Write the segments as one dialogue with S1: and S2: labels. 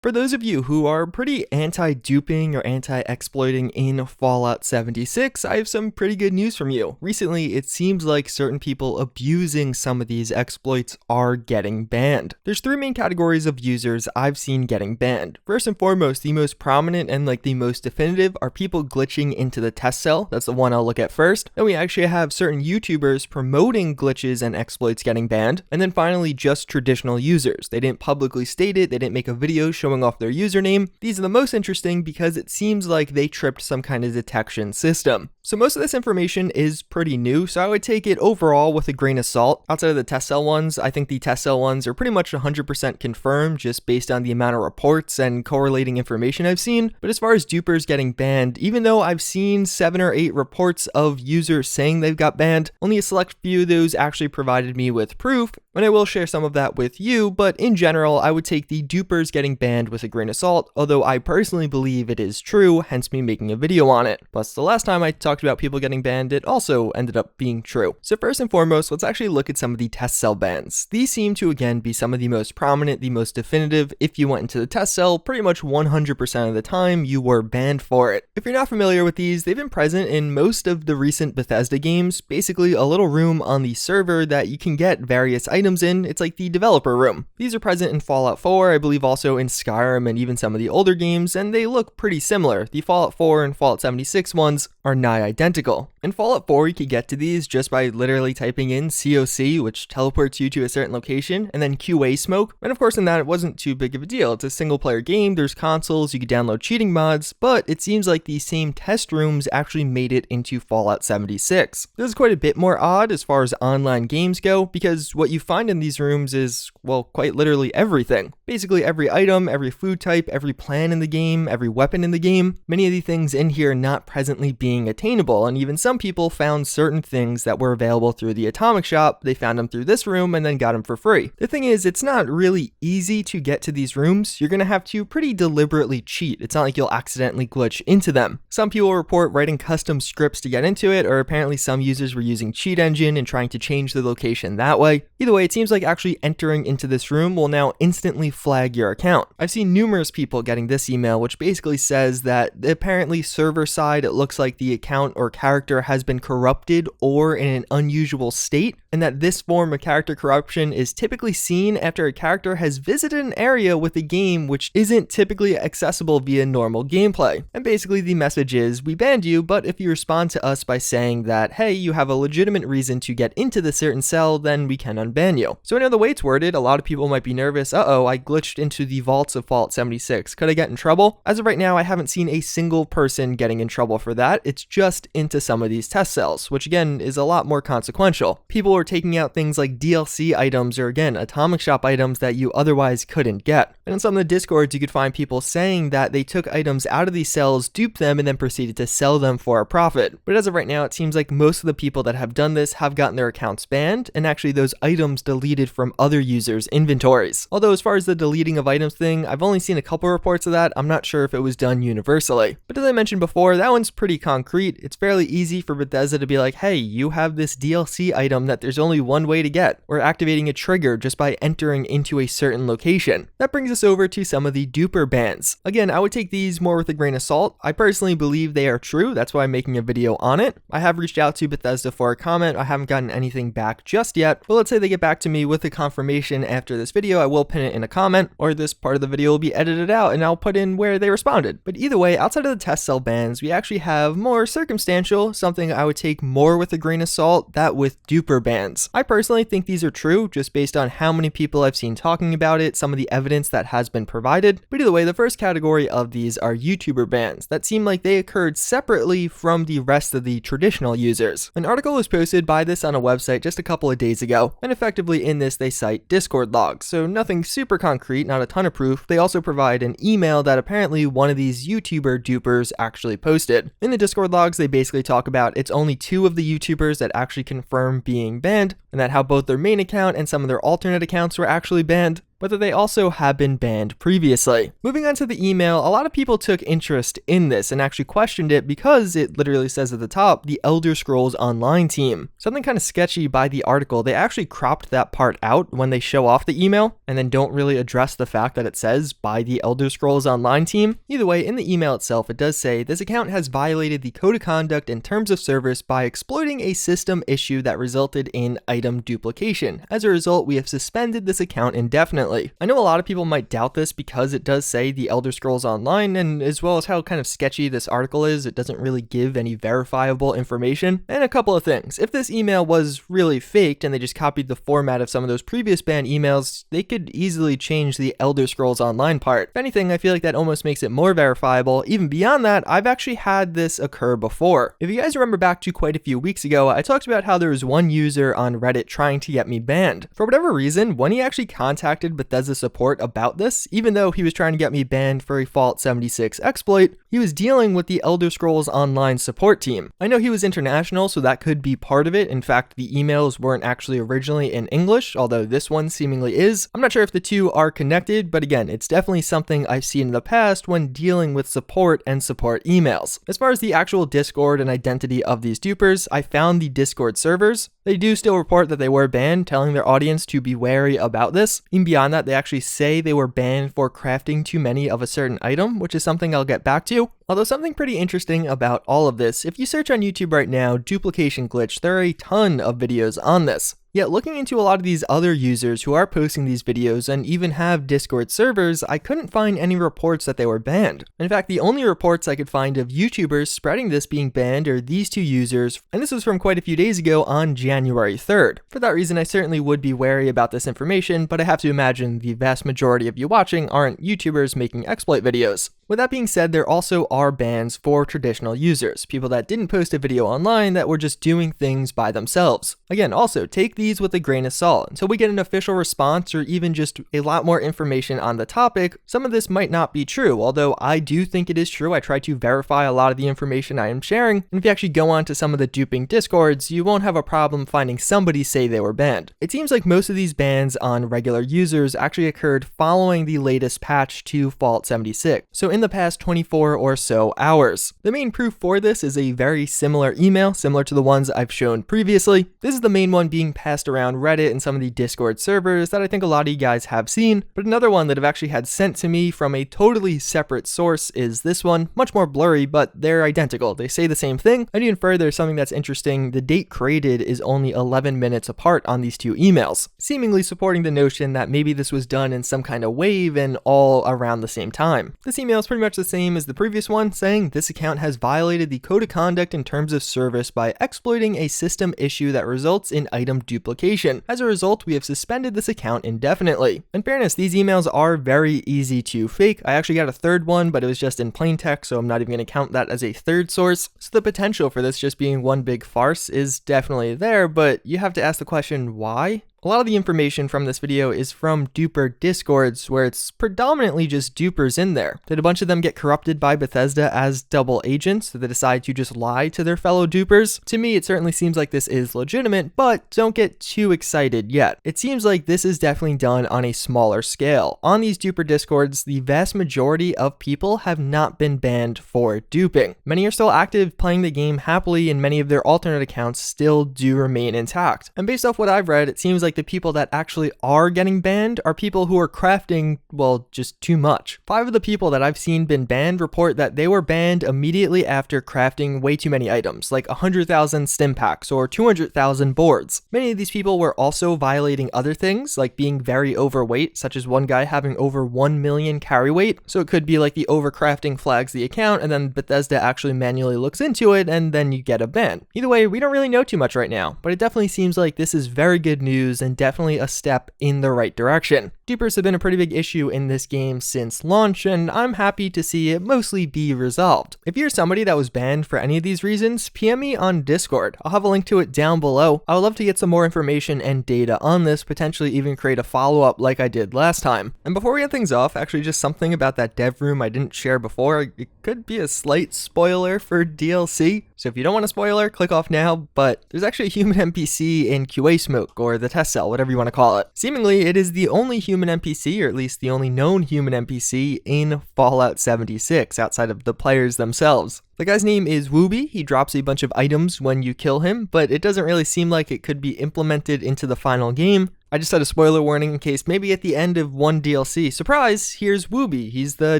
S1: For those of you who are pretty anti-duping or anti-exploiting in Fallout 76, I have some pretty good news from you. Recently, it seems like certain people abusing some of these exploits are getting banned. There's three main categories of users I've seen getting banned. First and foremost, the most prominent and the most definitive are people glitching into the test cell. That's the one I'll look at first. Then we actually have certain YouTubers promoting glitches and exploits getting banned. And then finally, just traditional users. They didn't publicly state it, they didn't make a video showing off their username. These are the most interesting because it seems like they tripped some kind of detection system. So most of this information is pretty new, so I would take it overall with a grain of salt. Outside of the test cell ones, I think the test cell ones are pretty much 100% confirmed just based on the amount of reports and correlating information I've seen. But as far as dupers getting banned, even though I've seen 7 or 8 reports of users saying they've got banned, only a select few of those actually provided me with proof, and I will share some of that with you, but in general, I would take the dupers getting banned with a grain of salt, although I personally believe it is true, hence me making a video on it. Plus, the last time I talked about people getting banned, it also ended up being true. So first and foremost, let's actually look at some of the test cell bans. These seem to again be some of the most prominent, the most definitive. If you went into the test cell, pretty much 100% of the time, you were banned for it. If you're not familiar with these, they've been present in most of the recent Bethesda games, basically a little room on the server that you can get various items in. It's like the developer room. These are present in Fallout 4, I believe also in Skyrim and even some of the older games, and they look pretty similar. The Fallout 4 and Fallout 76 ones are nigh identical. In Fallout 4, you could get to these just by literally typing in COC, which teleports you to a certain location, and then QA smoke. And of course in that, it wasn't too big of a deal. It's a single player game, there's consoles, you could download cheating mods, but it seems like these same test rooms actually made it into Fallout 76. This is quite a bit more odd as far as online games go, because what you find in these rooms is, well, quite literally everything. Basically every item, every food type, every plan in the game, every weapon in the game. Many of the things in here not presently being attainable, and even some people found certain things that were available through the atomic shop. They found them through this room and then got them for free. The thing is, it's not really easy to get to these rooms. You're gonna have to pretty deliberately cheat. It's not like you'll accidentally glitch into them. Some people report writing custom scripts to get into it, or apparently some users were using cheat engine and trying to change the location that way. Either way, it seems like actually entering into this room will now instantly flag your account. I've seen numerous people getting this email, which basically says that apparently server side, it looks like the account or character has been corrupted or in an unusual state, and that this form of character corruption is typically seen after a character has visited an area with a game which isn't typically accessible via normal gameplay. And basically the message is, we banned you, but if you respond to us by saying that, hey, you have a legitimate reason to get into the certain cell, then we can unban you. So I know the way it's worded, a lot of people might be nervous, uh-oh, I glitched into the vaults of Fallout 76. Could I get in trouble? As of right now, I haven't seen a single person getting in trouble for that. It's just into some of these test cells, which again is a lot more consequential. People are taking out things like DLC items or again, atomic shop items that you otherwise couldn't get. And in some of the discords, you could find people saying that they took items out of these cells, duped them, and then proceeded to sell them for a profit. But as of right now, it seems like most of the people that have done this have gotten their accounts banned, and actually those items deleted from other users' inventories. Although as far as the deleting of items thing, I've only seen a couple reports of that. I'm not sure if it was done universally. But as I mentioned before, that one's pretty concrete. It's fairly easy for Bethesda to be like, hey, you have this DLC item that there's only one way to get. We're activating a trigger just by entering into a certain location. That brings us over to some of the duper bans. Again, I would take these more with a grain of salt. I personally believe they are true. That's why I'm making a video on it. I have reached out to Bethesda for a comment. I haven't gotten anything back just yet. But let's say they get back to me with a confirmation after this video. I will pin it in a comment, or this part of the video will be edited out and I'll put in where they responded. But either way, outside of the test cell bans, we actually have more circumstantial, something I would take more with a grain of salt, that with duper bans. I personally think these are true just based on how many people I've seen talking about it, some of the evidence that has been provided. But either way, the first category of these are YouTuber bans that seem like they occurred separately from the rest of the traditional users. An article was posted by this on a website just a couple of days ago, and effectively in this they cite Discord logs, so nothing super concrete, not a ton of proof. They also provide an email that apparently one of these YouTuber dupers actually posted. In the Discord logs, they basically talk about it's only 2 of the YouTubers that actually confirm being banned, and that how both their main account and some of their alternate accounts were actually banned, but that they also have been banned previously. Moving on to the email, a lot of people took interest in this and actually questioned it because it literally says at the top, the Elder Scrolls Online team. Something kind of sketchy by the article, they actually cropped that part out when they show off the email and then don't really address the fact that it says by the Elder Scrolls Online team. Either way, in the email itself, it does say this account has violated the code of conduct and terms of service by exploiting a system issue that resulted in item duplication. As a result, we have suspended this account indefinitely. I know a lot of people might doubt this because it does say the Elder Scrolls Online, and as well as how kind of sketchy this article is, it doesn't really give any verifiable information. And a couple of things. If this email was really faked and they just copied the format of some of those previous banned emails, they could easily change the Elder Scrolls Online part. If anything, I feel like that almost makes it more verifiable. Even beyond that, I've actually had this occur before. If you guys remember back to quite a few weeks ago, I talked about how there was one user on Reddit trying to get me banned. For whatever reason, when he actually contacted Bethesda support about this, even though he was trying to get me banned for a Fallout 76 exploit, he was dealing with the Elder Scrolls Online support team. I know he was international, so that could be part of it. In fact, the emails weren't actually originally in English, although this one seemingly is. I'm not sure if the two are connected, but again, it's definitely something I've seen in the past when dealing with support and support emails. As far as the actual Discord and identity of these dupers, I found the Discord servers. They do still report that they were banned, telling their audience to be wary about this. Even beyond that, they actually say they were banned for crafting too many of a certain item, which is something I'll get back to. Although something pretty interesting about all of this, if you search on YouTube right now, duplication glitch, there are a ton of videos on this. Yet looking into a lot of these other users who are posting these videos and even have Discord servers, I couldn't find any reports that they were banned. In fact, the only reports I could find of YouTubers spreading this being banned are these two users, and this was from quite a few days ago on January 3rd. For that reason, I certainly would be wary about this information, but I have to imagine the vast majority of you watching aren't YouTubers making exploit videos. With that being said, there also are bans for traditional users, people that didn't post a video online that were just doing things by themselves. Again, also take these with a grain of salt. Until we get an official response or even just a lot more information on the topic, some of this might not be true, although I do think it is true. I try to verify a lot of the information I am sharing, and if you actually go on to some of the duping discords, you won't have a problem finding somebody say they were banned. It seems like most of these bans on regular users actually occurred following the latest patch to Fallout 76, so in the past 24 or so hours. The main proof for this is a very similar email, similar to the ones I've shown previously. This is the main one being passed around Reddit and some of the Discord servers that I think a lot of you guys have seen, but another one that I've actually had sent to me from a totally separate source is this one, much more blurry, but they're identical. They say the same thing, and even further, something that's interesting, the date created is only 11 minutes apart on these two emails, seemingly supporting the notion that maybe this was done in some kind of wave and all around the same time. This email is pretty much the same as the previous one, saying this account has violated the code of conduct in terms of service by exploiting a system issue that results in item duplication. As a result, we have suspended this account indefinitely. In fairness, these emails are very easy to fake. I actually got a third one, but it was just in plain text, so I'm not even going to count that as a third source. So the potential for this just being one big farce is definitely there, but you have to ask the question, why? A lot of the information from this video is from Duper discords, where it's predominantly just dupers in there. Did a bunch of them get corrupted by Bethesda as double agents, so they decide to just lie to their fellow dupers? To me, it certainly seems like this is legitimate, but don't get too excited yet. It seems like this is definitely done on a smaller scale. On these Duper discords, the vast majority of people have not been banned for duping. Many are still active, playing the game happily, and many of their alternate accounts still do remain intact. And based off what I've read, it seems like the people that actually are getting banned are people who are crafting, well, just too much. 5 of the people that I've seen been banned report that they were banned immediately after crafting way too many items, like 100,000 stim packs or 200,000 boards. Many of these people were also violating other things, like being very overweight, such as one guy having over 1 million carry weight. So it could be like the overcrafting flags the account, and then Bethesda actually manually looks into it, and then you get a ban. Either way, we don't really know too much right now, but it definitely seems like this is very good news dupers and definitely a step in the right direction. Dupers have been a pretty big issue in this game since launch, and I'm happy to see it mostly be resolved. If you're somebody that was banned for any of these reasons, PM me on Discord. I'll have a link to it down below. I would love to get some more information and data on this, potentially even create a follow-up like I did last time. And before we end things off, actually just something about that dev room I didn't share before. It could be a slight spoiler for DLC. So if you don't want a spoiler, click off now, but there's actually a human NPC in QA smoke, or the test cell, whatever you want to call it. Seemingly, it is the only human NPC, or at least the only known human NPC in Fallout 76, outside of the players themselves. The guy's name is Wooby. He drops a bunch of items when you kill him, but it doesn't really seem like it could be implemented into the final game. I just had a spoiler warning in case maybe at the end of one DLC, surprise, here's Wooby. He's the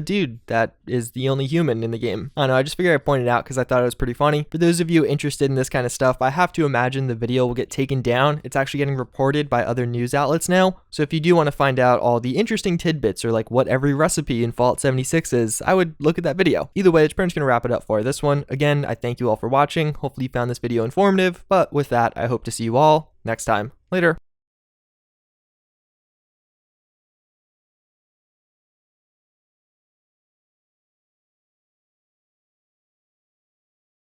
S1: dude that is the only human in the game. I don't know, I just figured I'd point it out because I thought it was pretty funny. For those of you interested in this kind of stuff, I have to imagine the video will get taken down. It's actually getting reported by other news outlets now. So if you do want to find out all the interesting tidbits or like what every recipe in Fallout 76 is, I would look at that video. Either way, it's pretty much going to wrap it up for this one. Again, I thank you all for watching. Hopefully you found this video informative, but with that, I hope to see you all next time. Later.